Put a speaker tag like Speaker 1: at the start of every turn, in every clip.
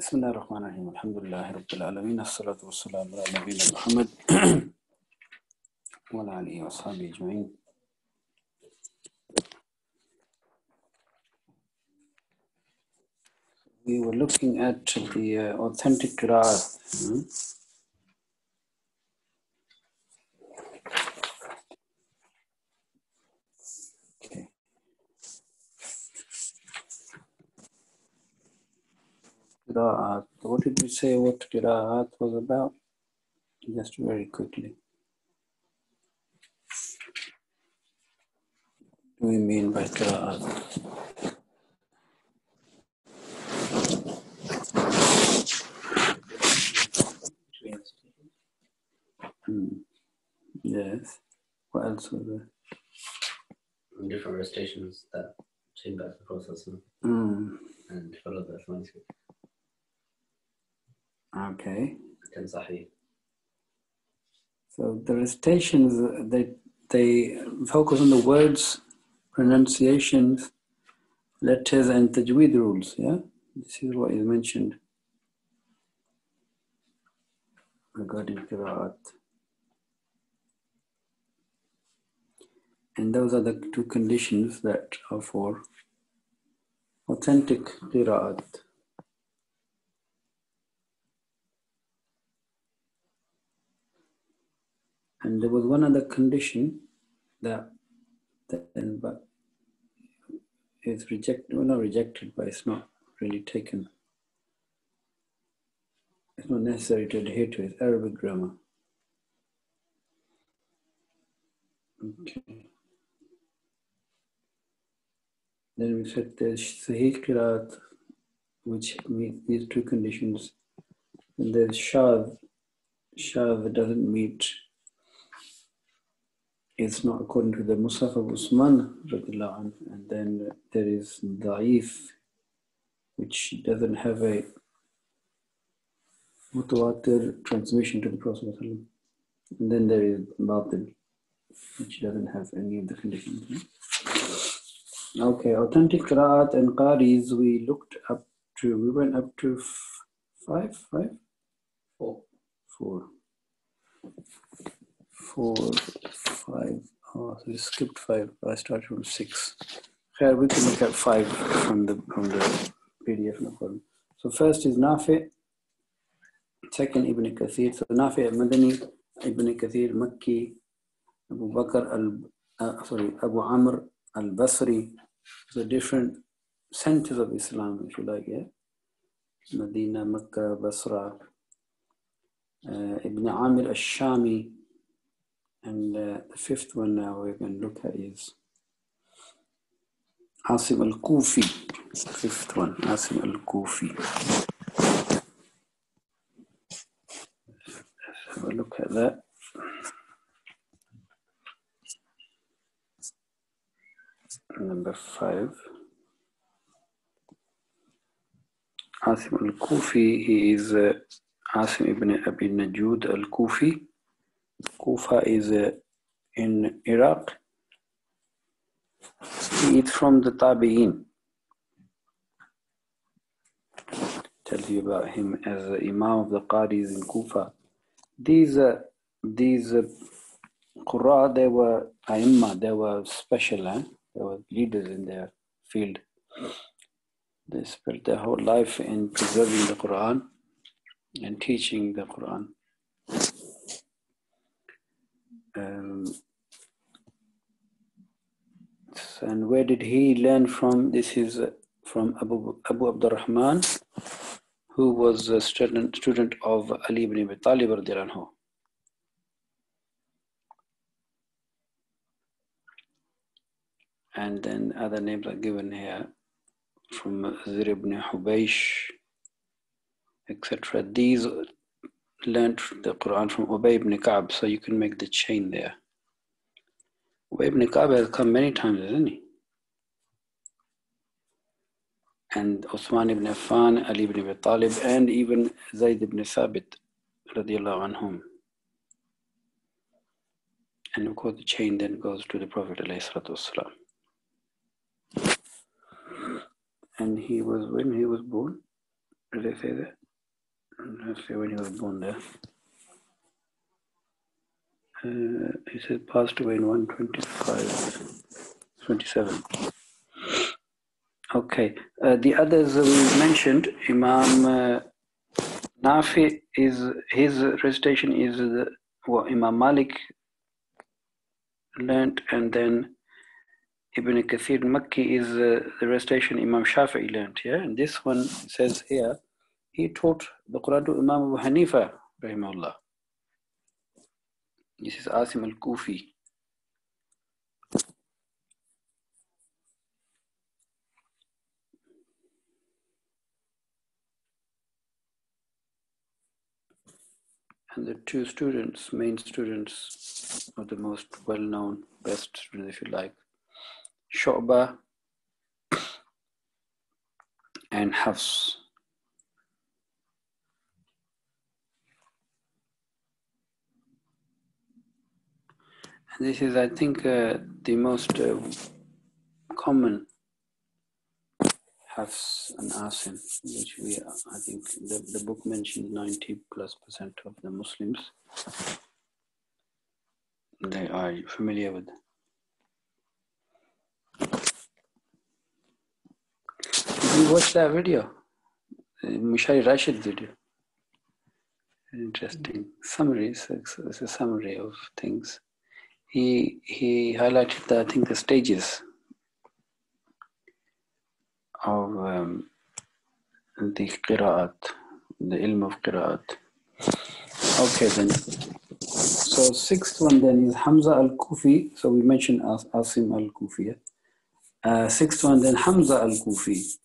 Speaker 1: بسم الله الرحمن الرحيم الحمد لله رب العالمين الصلاة والسلام على نبينا محمد وعلى آله وصحبه أجمعين. We were looking at the authentic Qira'at. Okay. Qira'at. What did we say what Qira'at was about? Just very quickly. What do we mean by Qira'at? Yes. What else was there?
Speaker 2: Different recitations that change back the process and follow the manuscript.
Speaker 1: Okay.
Speaker 2: Can Sahih.
Speaker 1: So the recitations, they focus on the words, pronunciations, letters, and tajweed rules. Yeah, this is what is mentioned regarding Qira'at. And those are the two conditions that are for authentic Qira'at. And there was one other condition that but it's rejected, well, not rejected, but it's not really taken. It's not necessary to adhere to it. Arabic grammar. Okay. Then we said there's Sahih Qira'at, which meets these two conditions. And there's Shadh. Shadh doesn't meet. It's not according to the Musaf of Usman, and then there is Da'if, which doesn't have a mutawatir transmission to the Prophet. And then there is Batil, which doesn't have any of the conditions. Okay, authentic Qira'at and Qaris, we went up to four, five. Oh, so we skipped 5. I started from 6. Okay, we can look at 5 from the PDF, no problem. So first is Nafi, second Ibn Kathir. So Nafi al-Madani, Ibn Kathir Makki, Abu Amr al-Basri. The different centers of Islam, if you like, yeah. Medina, Mecca, Basra, Ibn Amir al-Shami. And the fifth one now we're going to look at is Asim al-Kufi. Fifth one, Asim al-Kufi. Let's have a look at that. Number 5. Asim al-Kufi, he is Asim ibn Abi Najud al-Kufi. Kufa is in Iraq. He is from the Tabi'in. Tell you about him as the Imam of the Qadis in Kufa. These Qurra, they were Aimma, they were special, they were leaders in their field. They spent their whole life in preserving the Quran and teaching the Quran. And where did he learn from? This is from Abu Abdurrahman, who was a student of Ali ibn Abi Talib radiallahu anhu. And then other names are given here from Zir ibn Hubaysh, etc. These learned the Quran from Ubay ibn Ka'b, so you can make the chain there. Ubay ibn Ka'b has come many times, hasn't he? And Uthman ibn Affan, Ali ibn Abi Talib, and even Zayd ibn Thabit radiallahu anhum. And of course the chain then goes to the Prophet alayhi salatu wasalam. And he was, when he was born, Did they say that? Let's see when he was born there. He said passed away in 125, 27. Okay. The others we mentioned, Imam Nafi is his recitation is what Imam Malik learnt, and then Ibn Kathir Makki is the recitation Imam Shafi'i learnt. Yeah, and this one says here he taught the Quran to Imam Abu Hanifa, rahimahullah. This is Asim al-Kufi. And the two students, main students, are the most well-known, best students, if you like, Shu'bah and Hafs. And this is, I think, the most common Hafs and Asim, which I think the book mentions 90+% of the Muslims they are familiar with. Did you watch that video? Mushari Rashid video. Interesting summary. It's a summary of things. He highlighted I think the stages of the qira'at, the ilm of qira'at. Okay then. So sixth one then is Hamza al-Kufi. So we mentioned Asim al-Kufi. Sixth one then Hamza al-Kufi.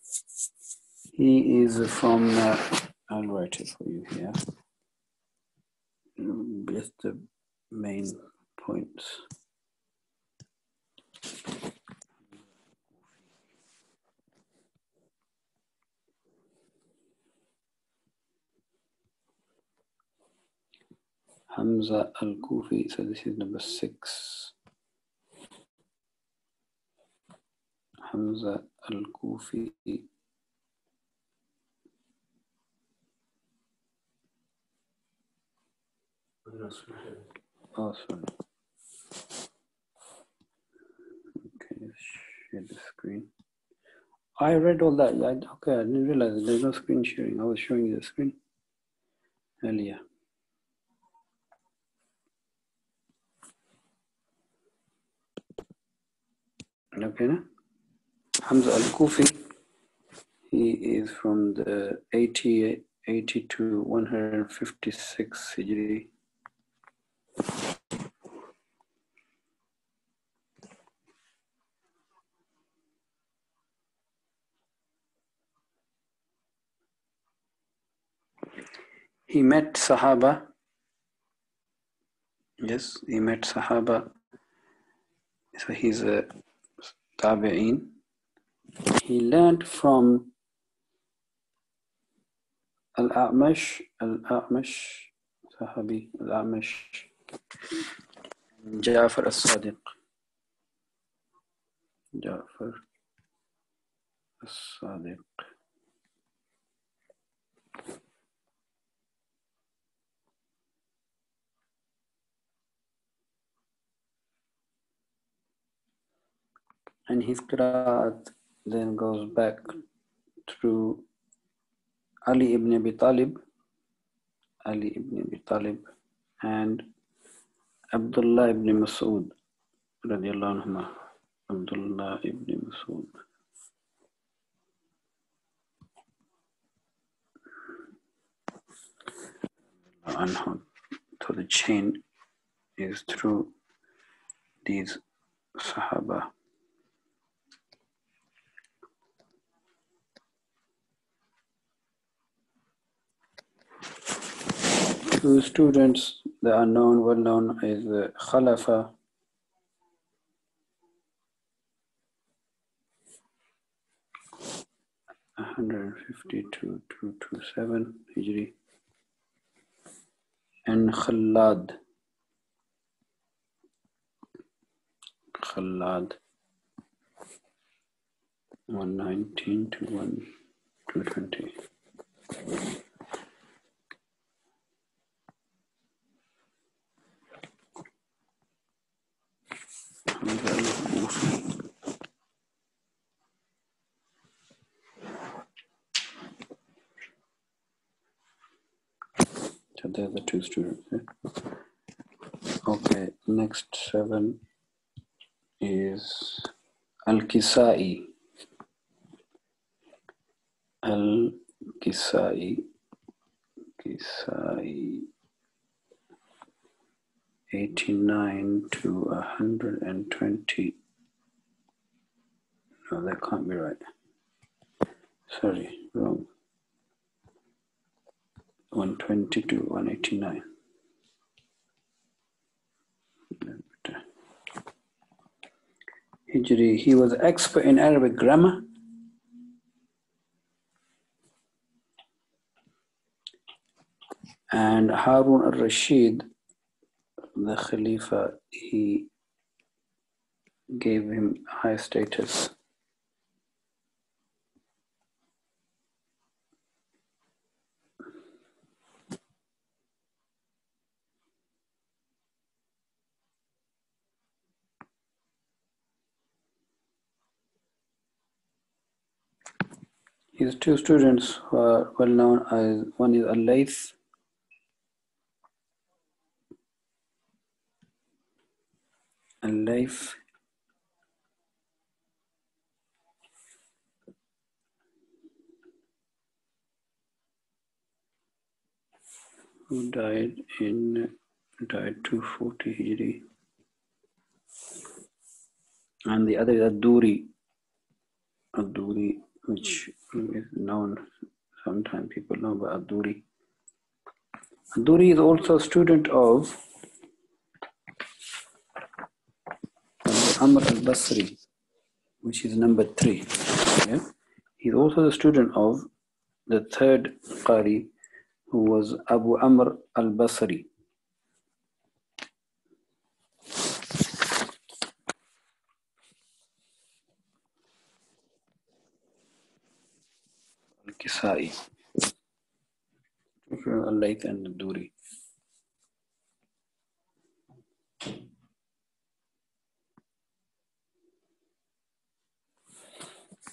Speaker 1: He is from, I'll write it for you here. Just the main points. Hamza al-Kufi, so this is number 6. Hamza al-Kufi. Oh, sorry. Okay, let's share the screen. I read all that. Okay, I didn't realize there's no screen sharing. I was showing you the screen earlier. Okay, no? Hamza al-Kufi, he is from the 80 to 156 Hijri. He met Sahaba. Yes, he met Sahaba. So he's a Tabi'in. He learned from Al-A'mash, Sahabi, Al-A'mash, Ja'far al-Sadiq. Ja'far al-Sadiq. And his qira'at then goes back through Ali ibn Abi Talib, and Abdullah ibn Mas'ud, radiallahu anhuma. Abdullah ibn Mas'ud. So the chain is through these Sahaba. Two students that are well known is Khalafa (152 to 27 Hijri) and Khalad 119 to 220. So they're the two students. Okay, next 7 is Al-Kisai. Al-Kisai. Kisai. 89 to 120. No, that can't be right. Sorry, wrong. 120 to 189. Hijri, he was expert in Arabic grammar. And Harun al-Rashid, the Khalifa, he gave him high status. His two students who are well known as, one is Al-Layth, who died 240 Hijri. And the other is Ad-Duri, which is known, sometimes people know about Ad-Duri. Ad-Duri is also a student of Amr al-Basri, which is number 3. Yeah? He's also the student of the third Qari, who was Abu Amr al-Basri. Al-Kisai, Al-Layth and Ad-Duri.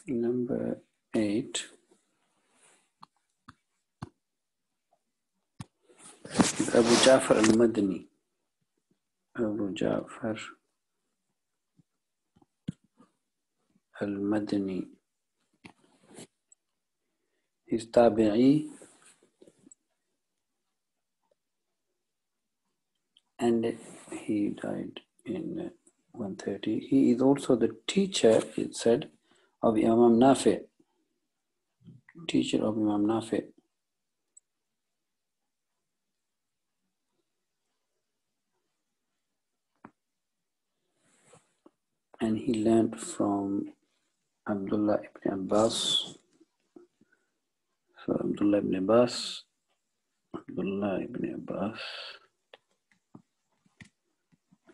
Speaker 1: Number 8 is Abu Ja'far al-Madani. Abu Ja'far al-Madani. He's Tabi'i and he died in 130. He is also the teacher, it said, of Imam Nafi. Teacher of Imam Nafi. And he learned from Abdullah ibn Abbas. So Abdullah ibn Abbas,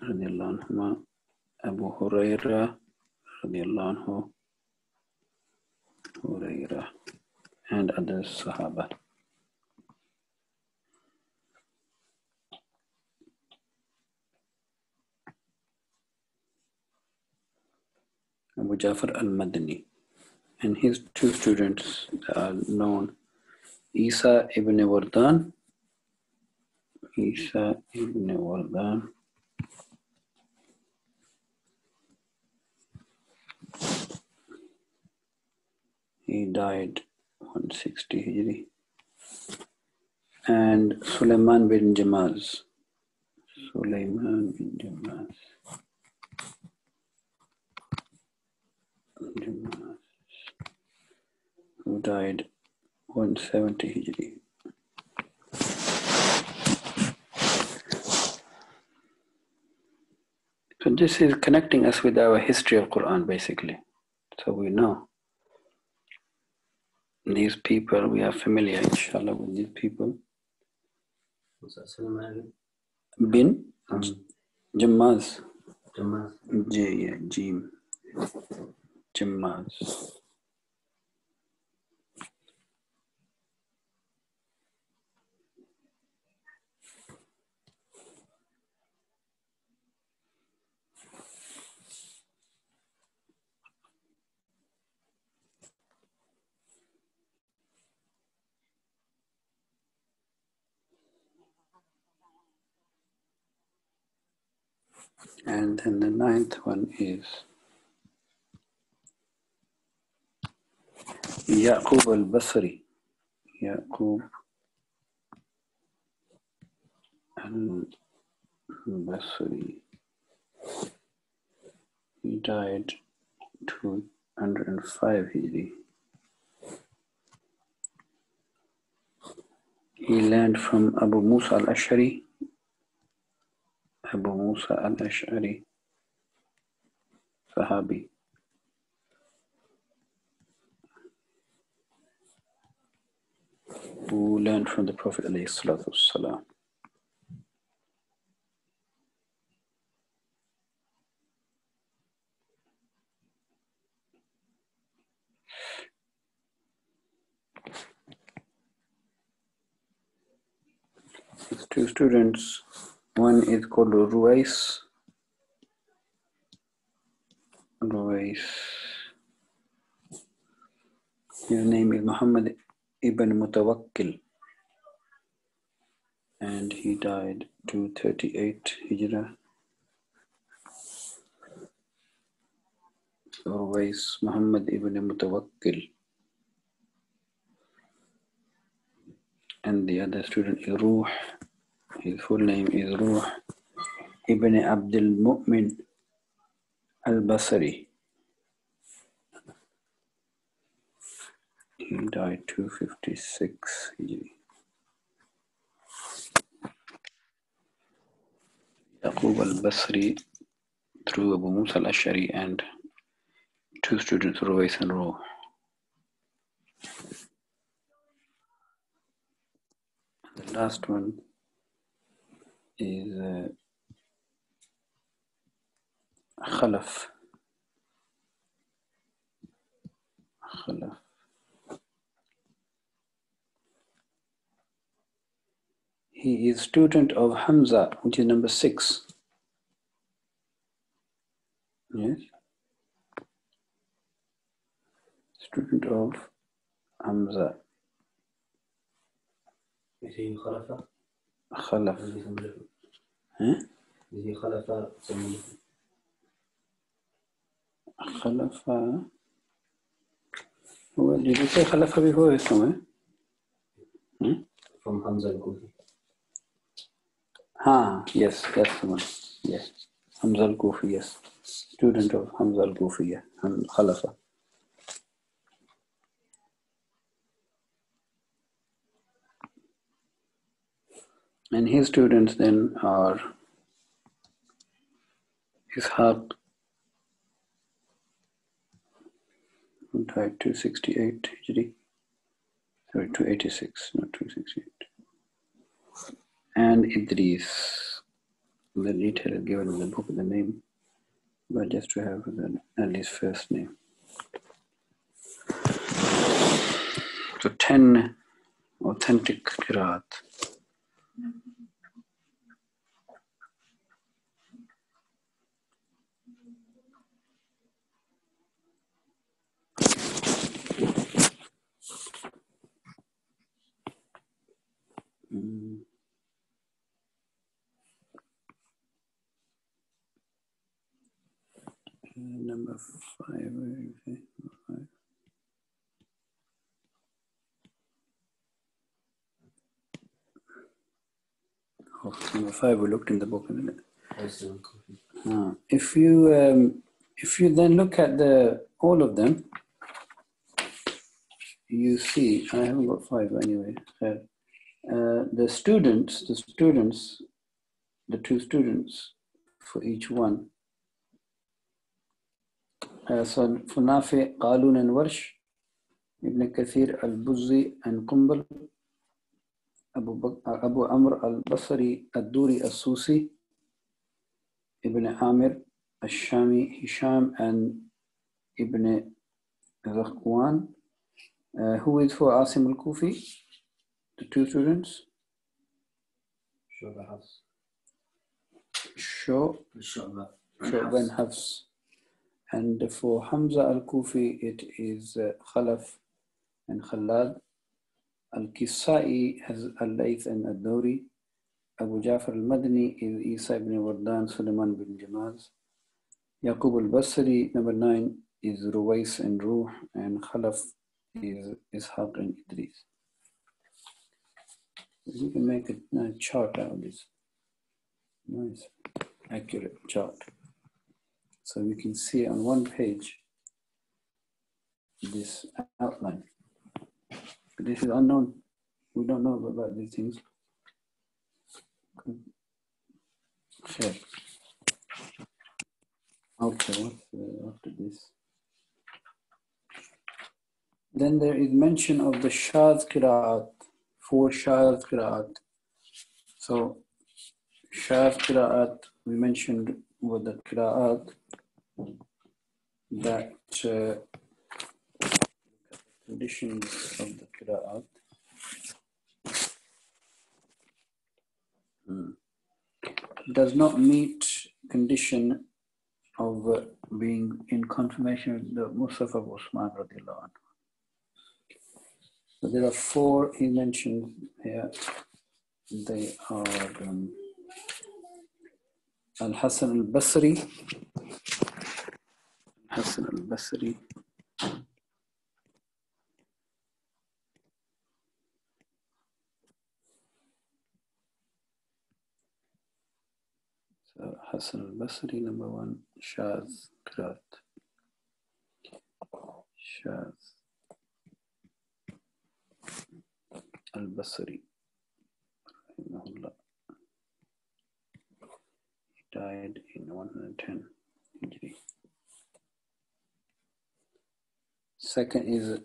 Speaker 1: radiallahu anhuma, Abu Huraira, radiallahu anhu, and other Sahaba. Abu Ja'far al-Madani. And his two students are known, Isa ibn Wardan. He died 160 Hijri. And Sulaiman bin Jamaz. Who died 170 Hijri. So this is connecting us with our history of Quran, basically. So we know these people, we are familiar, inshallah, with these people.
Speaker 2: What's that, Sulaiman?
Speaker 1: Bin Jamaz.
Speaker 2: Jamaz.
Speaker 1: Jim. Jamaz. And then the ninth one is Yaqub al-Basri. Yaqub al-Basri. He died 205 Hijri. He learned from Abu Musa al-Ash'ari. Abu Musa al-Ash'ari, Sahabi. Who learned from the Prophet ﷺ. His two students, one is called Ruwais. His name is Muhammad ibn Mutawakkil, and he died 238 Hijrah. Ruwais Muhammad ibn Mutawakkil. And the other student is Ruh. His full name is Ruh ibn Abdul Mu'min al-Basri. He died 256 Hijri. Yaqub al-Basri through Abu Musa al-Ash'ari and two students, Ruwais and Ruh. The last one is Khalaf. He is student of Hamza, which is number 6. Yes. Student of Hamza.
Speaker 2: Is he Khalafa?
Speaker 1: Khalaf.
Speaker 2: Is he someone different?
Speaker 1: Huh?
Speaker 2: Is he Khalafa someone different?
Speaker 1: Khalafa. Well, did you say Khalafa before somewhere?
Speaker 2: From Hamza al-Kufi.
Speaker 1: Yes, that's the one. Yes. Hamza al-Kufi, yes. Student of Hamza al-Kufi, yeah. Khalafa. And his students then are Ishaq, who died 268 Hijri. Sorry, 286, not 268. And Idris. The detail is given in the book, the name, but just to have at least first name. So 10 authentic qiraat. Number 5, where is it? Number 5. Oh, number 5, we looked in the book, isn't it? If you then look at all of them, you see, I haven't got 5 anyway. The two students for each one. So for Nafi, Qalun and Warsh, Ibn Kathir al-Buzzi and Qumbal, Abu Amr al-Basri al-Duri al-Susi, Ibn Amir al-Shami, Hisham and Ibn Zakwan. Who is for Asim al-Kufi? The two students? Shu'bah and Hafs. And for Hamza al-Kufi, it is Khalaf and Khalad. Al-Kisai has Al-Layth and Al-Dawri. Abu Ja'far al-Madani is Isa ibn Wardan Sulaiman bin Jamaz. Yaqub al-Basri, number 9, is Ruwais and Ruh, and Khalaf is Ishaq and Idris. You can make a chart out of this. Nice, accurate chart. So we can see on one page this outline. This is unknown. We don't know about these things. Okay. Okay, what's after this? Then there is mention of the Shadh Qira'at, 4 Shadh Qira'at. So Shadh Qira'at, we mentioned with the Qira'at that conditions of the Qira'at. Does not meet condition of being in confirmation with the Musaf of Usman radiallahu anhu. So there are 4 he mentioned here. They are Al-Hasan al-Basri, Hasan al-Basri, so Hasan al-Basri, number 1, Shadh Qira'at, Shadh al-Basri, rahimahullah. He died in 110 Hijri. Second is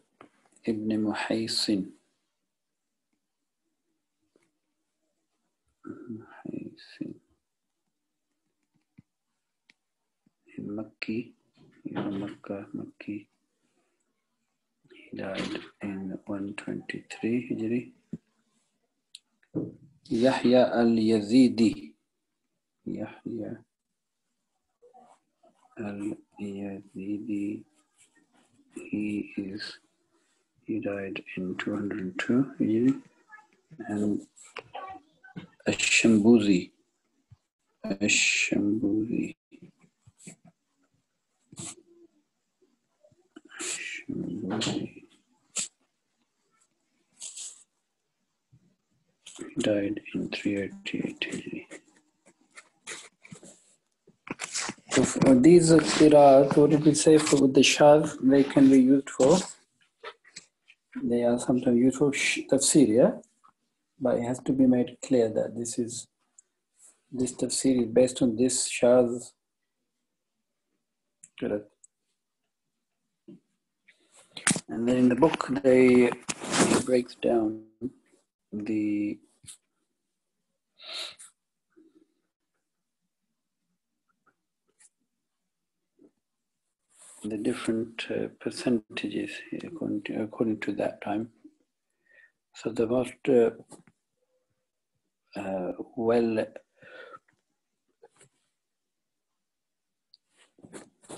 Speaker 1: Ibn Muhaysin. In Makki, Makkah, Makki. He died in 123 Hijri. Yahya al-Yazidi. Yahya al-Yazidi. He died in 202 Hijri. And Ash-Shambuzi. Ash-Shambuzi. He died in 388 Hijri. So for these qira'at, what did we say for the shadh, they can be used for? They are sometimes used for tafsir, yeah? But it has to be made clear that this tafsir is based on this shadh. Correct. And then in the book, he breaks down the different percentages according to that time. So the most well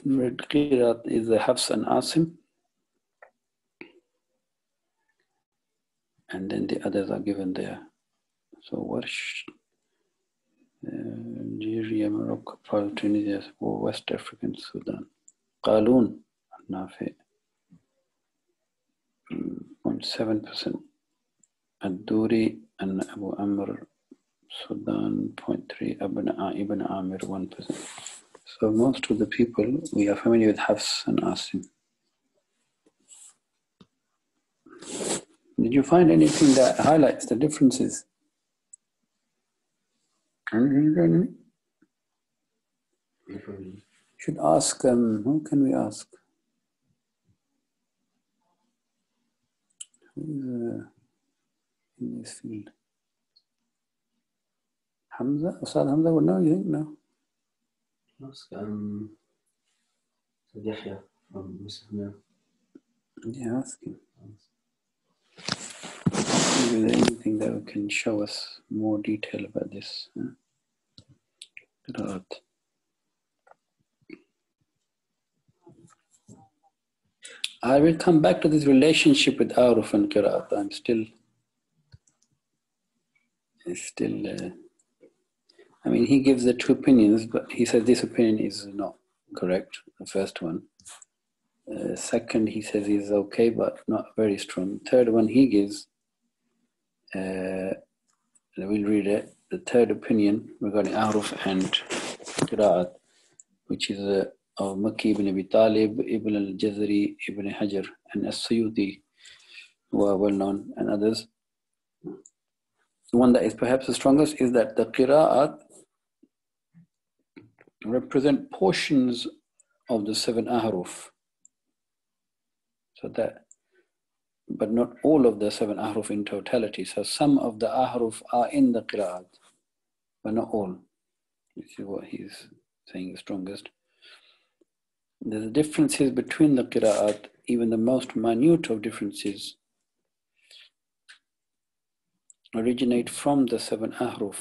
Speaker 1: read qiraat is the Hafs and Asim, and then the others are given there. So Warsh, Algeria, Morocco, Pearl, Tunisia, West African, Sudan. Qalun, Nafi, 0.7%. Ad-Duri and Abu Amr, Sudan, 0.3%. Ibn Amir, 1%. So most of the people, we are familiar with Hafs and Asim. Did you find anything that highlights the differences? Should ask, who can we ask? Who is in this field? Hamza? Ustad Hamza would know, you think? No?
Speaker 2: Ask Yahya from Muslim.
Speaker 1: Yeah, ask him. Is there anything that can show us more detail about this? Qiraat. I will come back to this relationship with Aruf and Qiraat. I'm still I mean, he gives the two opinions, but he says this opinion is not correct, the first one. Second, he says is okay, but not very strong. Third one he gives, we'll read it, the third opinion regarding Ahruf and Qira'at, which is of Makki ibn Abi Talib, Ibn al-Jazari, Ibn Hajar, and As-Suyuti, who are well known, and others. The one that is perhaps the strongest is that the Qira'at represent portions of the 7 Ahruf. So that, but not all of the 7 Ahruf in totality. So some of the Ahruf are in the Qira'at, but not all. This is what he's saying is strongest. The differences between the Qira'at, even the most minute of differences, originate from the 7 Ahruf.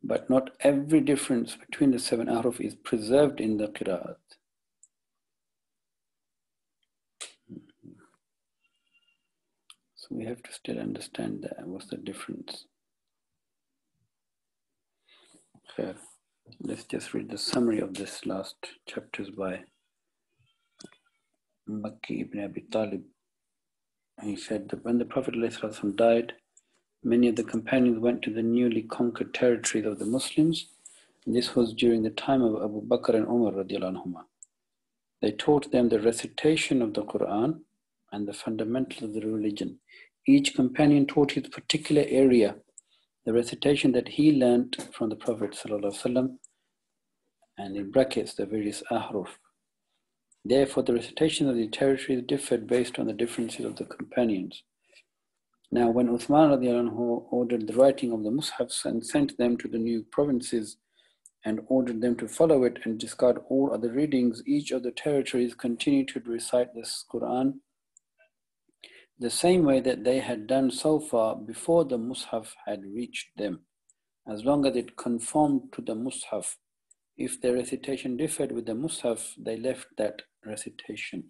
Speaker 1: But not every difference between the 7 Ahruf is preserved in the Qira'at. So we have to still understand that. What's the difference? Okay. Let's just read the summary of this last chapters by Makki ibn Abi Talib. He said that when the Prophet ﷺ died, many of the companions went to the newly conquered territories of the Muslims. And this was during the time of Abu Bakr and Umar radiallahu anhuma. They taught them the recitation of the Quran and the fundamentals of the religion. Each companion taught his particular area, the recitation that he learnt from the Prophet ﷺ, and in brackets the various ahruf. Therefore, the recitation of the territories differed based on the differences of the companions. Now, when Uthman radiallahu anhu ordered the writing of the mushafs and sent them to the new provinces and ordered them to follow it and discard all other readings, each of the territories continued to recite this Quran the same way that they had done so far before the mushaf had reached them, as long as it conformed to the mushaf. If their recitation differed with the mushaf, they left that recitation.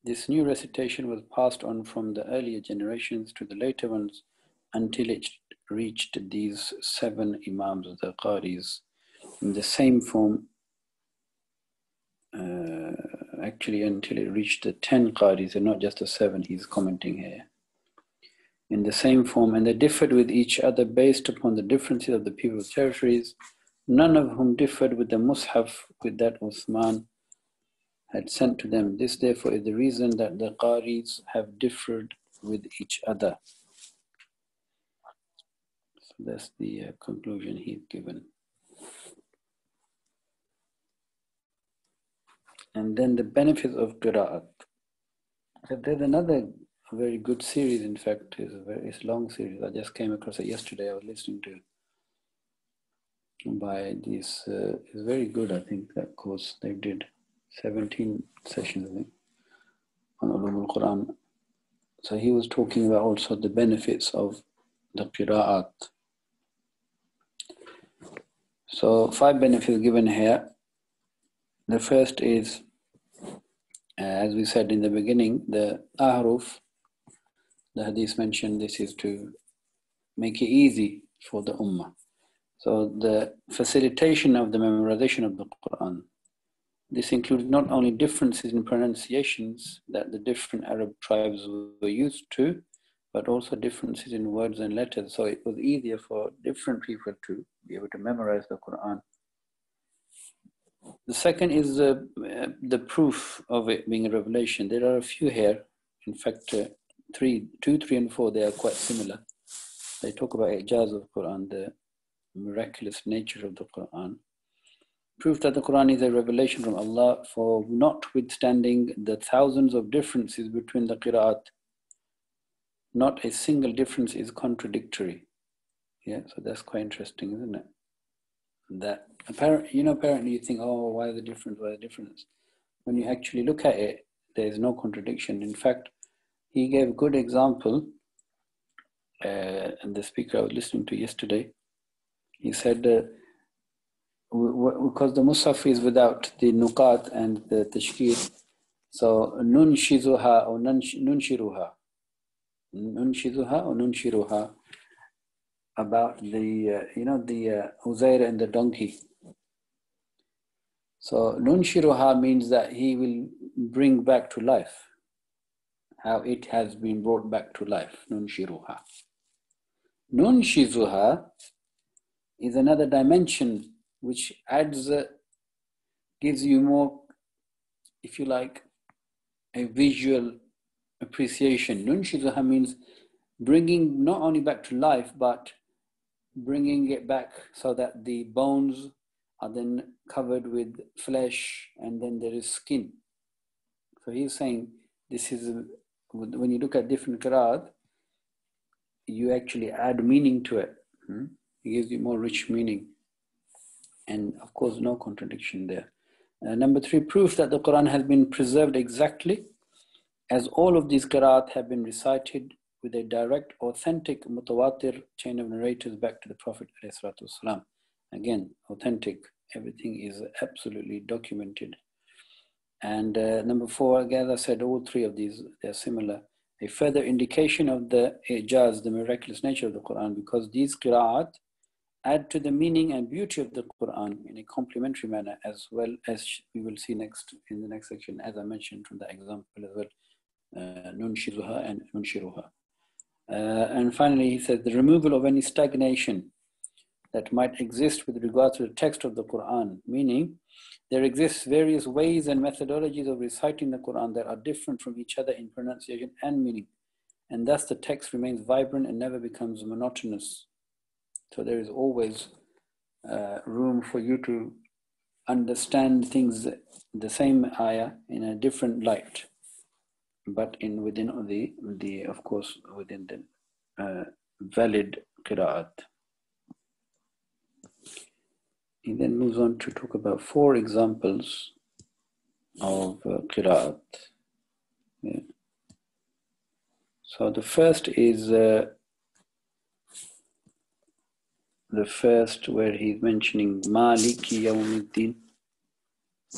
Speaker 1: This new recitation was passed on from the earlier generations to the later ones until it reached these 7 Imams, the Qaris, in the same form, actually until it reached the 10 Qaris and not just the 7 he's commenting here. In the same form, and they differed with each other based upon the differences of the people's territories, none of whom differed with the Mus'haf with that Uthman had sent to them. This therefore is the reason that the Qaris have differed with each other. So that's the conclusion he's given. And then the benefits of Qira'at. So there's another very good series, in fact, it's a long series. I just came across it yesterday. I was listening to by this, it's very good, I think, that course. They did 17 sessions, I think, on Ulum al-Quran. So he was talking about also the benefits of the Qira'at. So 5 benefits given here. The first is, as we said in the beginning, the ahruf, the hadith mentioned this is to make it easy for the ummah. So the facilitation of the memorization of the Quran. This includes not only differences in pronunciations that the different Arab tribes were used to, but also differences in words and letters. So it was easier for different people to be able to memorize the Quran. The second is the proof of it being a revelation. There are a few here. In fact, 2, 3, and 4, they are quite similar. They talk about ijaz of Quran, the miraculous nature of the Quran. Proof that the Quran is a revelation from Allah, for notwithstanding the thousands of differences between the qira'at, not a single difference is contradictory. Yeah, so that's quite interesting, isn't it? That apparently you think, oh, why the difference? Why the difference? When you actually look at it, there is no contradiction. In fact, he gave a good example, and the speaker I was listening to yesterday, he said, because the Musaf is without the nuqat and the tashkil, so nunshizuha or nunshiruha. Nunshizuha or nunshiruha. about the, the Uzair and the donkey. So nunshiruha means that he will bring back to life, how it has been brought back to life, nunshiruha. Nunshizuha is another dimension which adds, gives you more, if you like, a visual appreciation. Nunshizuha means bringing not only back to life, but bringing it back so that the bones are then covered with flesh and then there is skin. So he's saying this is, when you look at different qira'at, you actually add meaning to it. It gives you more rich meaning. And of course, no contradiction there. Number 3, proof that the Quran has been preserved exactly as all of these qira'at have been recited with a direct, authentic, mutawatir chain of narrators back to the Prophet ﷺ. Again, authentic, everything is absolutely documented. And number 4, again, as I said, all 3 of these, they're similar. A further indication of the ijaz, the miraculous nature of the Quran, because these qira'at add to the meaning and beauty of the Quran in a complementary manner, as well as we will see next in the next section, as I mentioned from the example as well, nunshizuha and nunshiruha. And finally, he said, the removal of any stagnation that might exist with regard to the text of the Quran, meaning there exists various ways and methodologies of reciting the Quran that are different from each other in pronunciation and meaning, and thus the text remains vibrant and never becomes monotonous. So there is always room for you to understand things, the same ayah, in a different light, but within the of course within the valid qira'at. He then moves on to talk about 4 examples of qira'at. Yeah. So the first is the first where he's mentioning Maliki Yawmiddin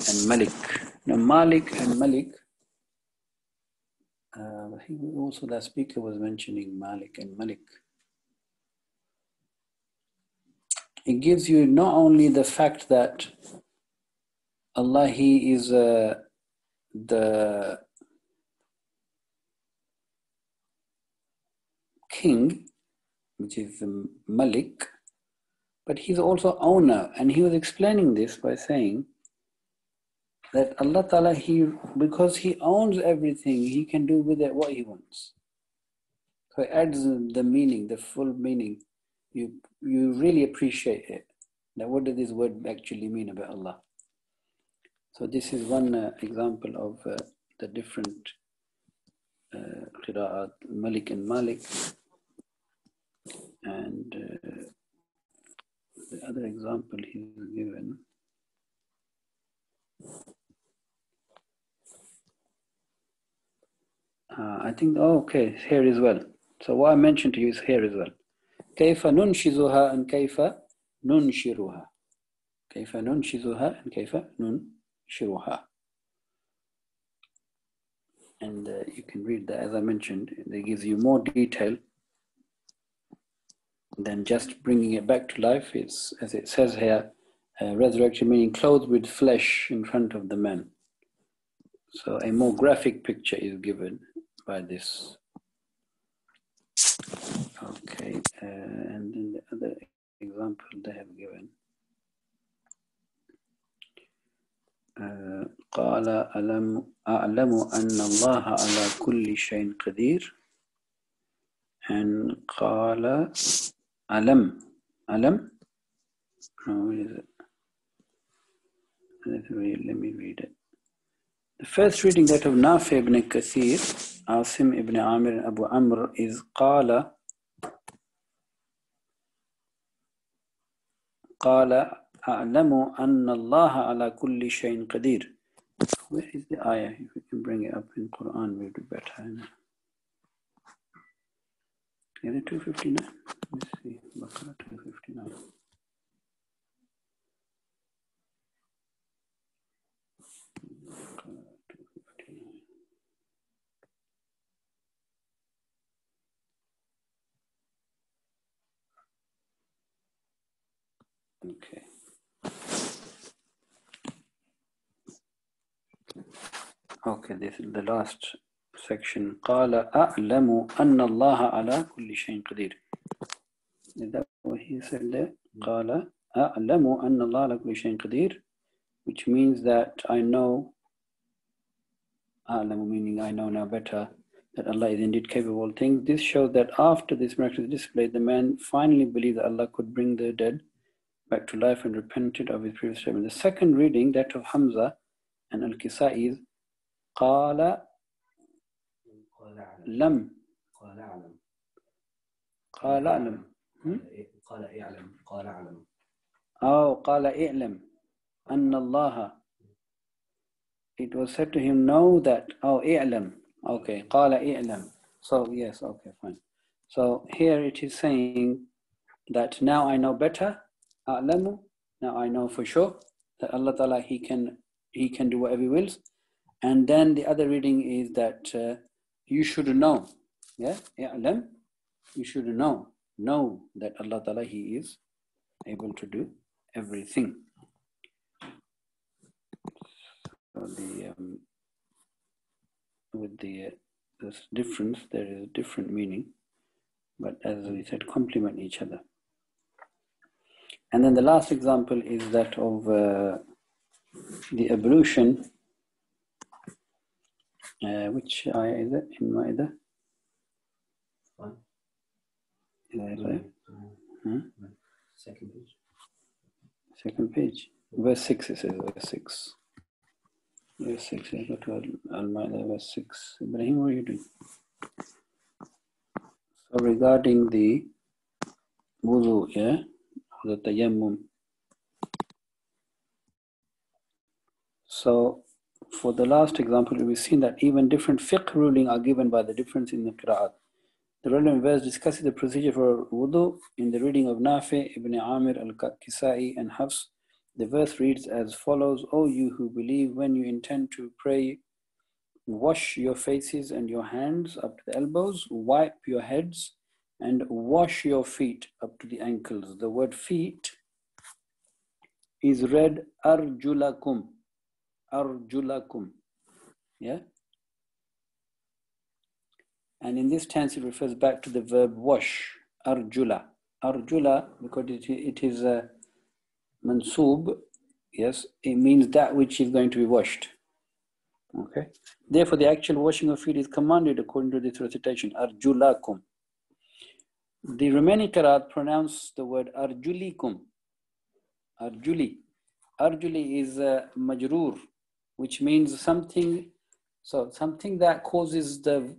Speaker 1: and Malik. Now Malik and Malik, I think also the speaker was mentioning Malik and Malik. It gives you not only the fact that Allah, He is the king, which is the Malik, but He's also owner. And he was explaining this by saying that Allah Ta'ala, because He owns everything, He can do with it what He wants. So it adds the meaning, the full meaning. You really appreciate it. Now, what does this word actually mean about Allah? So this is one example of the different qira'at, Malik and Malik. And the other example he's given, I think, okay, here as well. So what I mentioned to you is here as well. كيف ننشزها and كيف ننشرها. كيف ننشزها and كيف ننشرها. And you can read that, as I mentioned, it gives you more detail than just bringing it back to life. It's, as it says here, resurrection meaning clothed with flesh in front of the man. So a more graphic picture is given by this. Okay, and then the other example they have given. قال أعلم أن الله على كل شيء قدير. And قال ألم. No, what is it? Let me read it. The first reading, that of Nafi ibn Kathir, Asim ibn Amir and Abu Amr, is قال أعلم أن الله على كل شيء قدير. Where is the ayah? If we can bring it up in Quran, we'll do better. Is it 259? Let's see. Baqarah 259. Okay. Okay, this is the last section. قال أعلم أن الله على كل شيء قدير. Is that what he said there? قال أعلم أن الله على كل شيء قدير, which means that I know, أعلم meaning I know now better, that Allah is indeed capable of all things. This shows that after this miraculous display, the man finally believed that Allah could bring the dead back to life and repented of his previous statement. The second reading, that of Hamza and Al-Kisai, is قال لم
Speaker 2: قال أعلم
Speaker 1: قال أعلم
Speaker 2: قال اعلم قال أعلم
Speaker 1: أو قال اعلم أن الله. It was said to him, know that. Oh, اعلم. Okay, قال اعلم. So yes, okay, fine. So here it is saying that now I know better. أعلم. Now I know for sure that Allah Ta'ala, He can do whatever He wills. And then the other reading is that you should know. Yeah, اعلم. You should know that Allah Ta'ala, He is able to do everything. So with this difference, there is a different meaning, but as we said, complement each other. And then the last example is that of the ablution. Which ayah is it in Ma'idah?
Speaker 2: Second page.
Speaker 1: Second page. Verse 6, it says, verse 6. Verse 6, I go to Al-Ma'idah, verse 6. Ibrahim, what are you doing? So regarding the wudu, yeah, the tayammum. So for the last example, we've seen that even different fiqh ruling are given by the difference in the qira'at. The relevant verse discusses the procedure for wudu in the reading of Nafi, Ibn Amir, Al-Kisai, and Hafs. The verse reads as follows: O you who believe, when you intend to pray, wash your faces and your hands up to the elbows, wipe your heads, and wash your feet up to the ankles. The word feet is read arjulakum. Arjulakum. Yeah? And in this tense, it refers back to the verb wash, arjula. Arjula, because it is a mansub, yes, it means that which is going to be washed. Okay? Therefore, the actual washing of feet is commanded according to this recitation, arjulakum. The remaining qiraat pronounce the word arjulikum. Arjuli. Arjuli is majroor, which means something. So something that causes the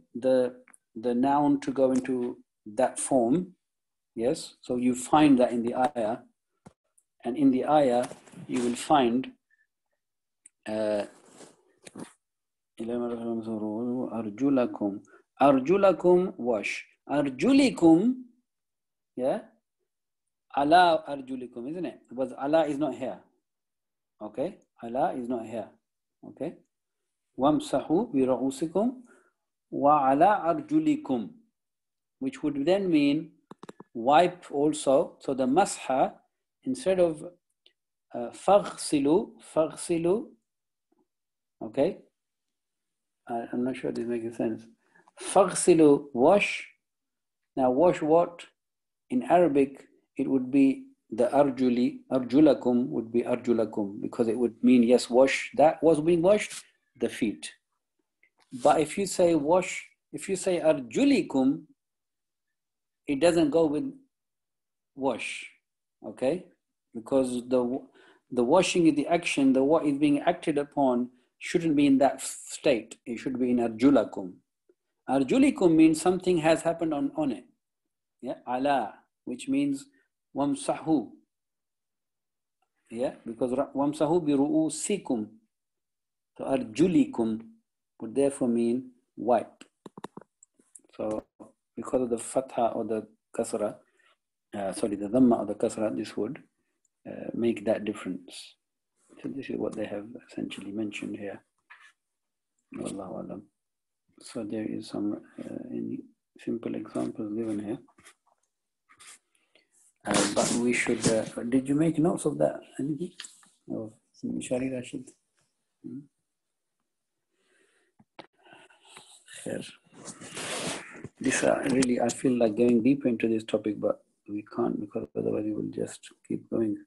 Speaker 1: noun to go into that form. Yes. So you find that in the ayah, and in the ayah you will find arjulakum. Arjulakum wash. Arjulikum, yeah. Ala arjulikum, isn't it? Because Allah is not here. Okay, Allah is not here. Okay. Wamsahu bi ra'usikum wa ala arjulikum, which would then mean wipe also. So the masha, instead of faghsilu, okay. I'm not sure this is making sense. Faghsilu, wash. Now wash what? In Arabic, it would be the arjulakum would be arjulakum, because it would mean, yes, wash. That was being washed, the feet. But if you say wash, if you say arjulikum, it doesn't go with wash, okay? Because the washing is the action, the what is being acted upon shouldn't be in that state. It should be in arjulakum. Arjulikum means something has happened on it. Yeah, ala, which means wamsahu. Yeah, because wamsahu bi ru'usikum. So arjulikum would therefore mean wipe. So because of the fatha or the kasra, the dhamma or the kasra, this would make that difference. So this is what they have essentially mentioned here. Wallahu alam. So there is some any simple examples given here. But we should, did you make notes of that? Anything? Of Mishari Rashid? This really, I feel like going deeper into this topic, but we can't because otherwise we will just keep going.